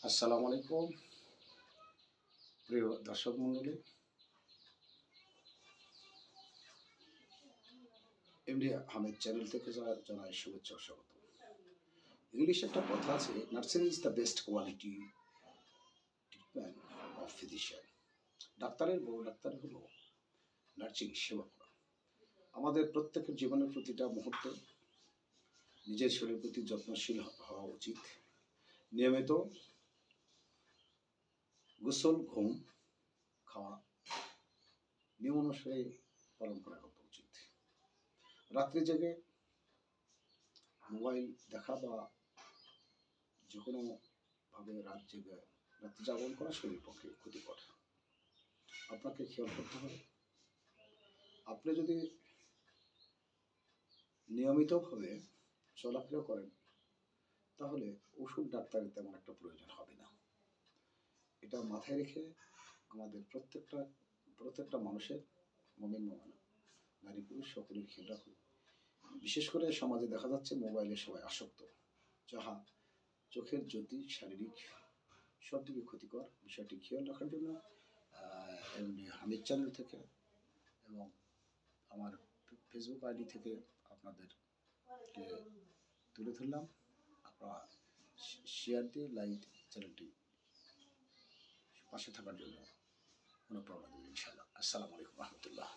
আসসালামু আলাইকুম প্রিয় দর্শক মণ্ডলী। এমডি আহমেদ চ্যানেল থেকে জানাই শুভেচ্ছা ও স্বাগত। ইংলিশে একটা কথা আছে, nursing is the best quality treatment of physician. ডাক্তারের বড় ডাক্তার হলো নার্সিং সেবা করা। আমাদের প্রত্যেকের জীবনের প্রতিটা মুহূর্তে নিজের শরীরের প্রতি যত্নশীল হওয়া উচিত। নিয়মিত গোসল, ঘুম, খাওয়া নিয়ম অনুসারে পালন করা কত উচিত। রাত্রি জেগে মোবাইল দেখা বা যে কোনোভাবে রাত্রি জাগরণ করা শরীরের পক্ষে ক্ষতিকর। আপনাকে খেয়াল করতে হবে, আপনি যদি নিয়মিতভাবে চলাফেরা করেন তাহলে ওষুধ ডাক্তারের তেমন একটা প্রয়োজন হবে না। এটা মাথায় রেখে আমাদের প্রত্যেকটা মানুষের, মুমিন মুমিনা, নারী পুরুষ সকলের খেয়াল রাখুন। বিশেষ করে সমাজে দেখা যাচ্ছে মোবাইলে সবাই আসক্ত, যাহা চোখের জ্যোতি, শারীরিক সব দিকে ক্ষতিকর। বিষয়টি খেয়াল রাখার জন্য এমনি হামিদ চ্যানেল থেকে এবং আমার ফেসবুক আইডি থেকে আপনাদেরকে তুলে ধরলাম। আপনারা শেয়ার দিয়ে লাইক চ্যানেলটি পাশে থাকার জন্য অনুপ্রেরণা দেবেন ইনশাআল্লাহ। আসসালামু আলাইকুম রহমতুল্লাহ।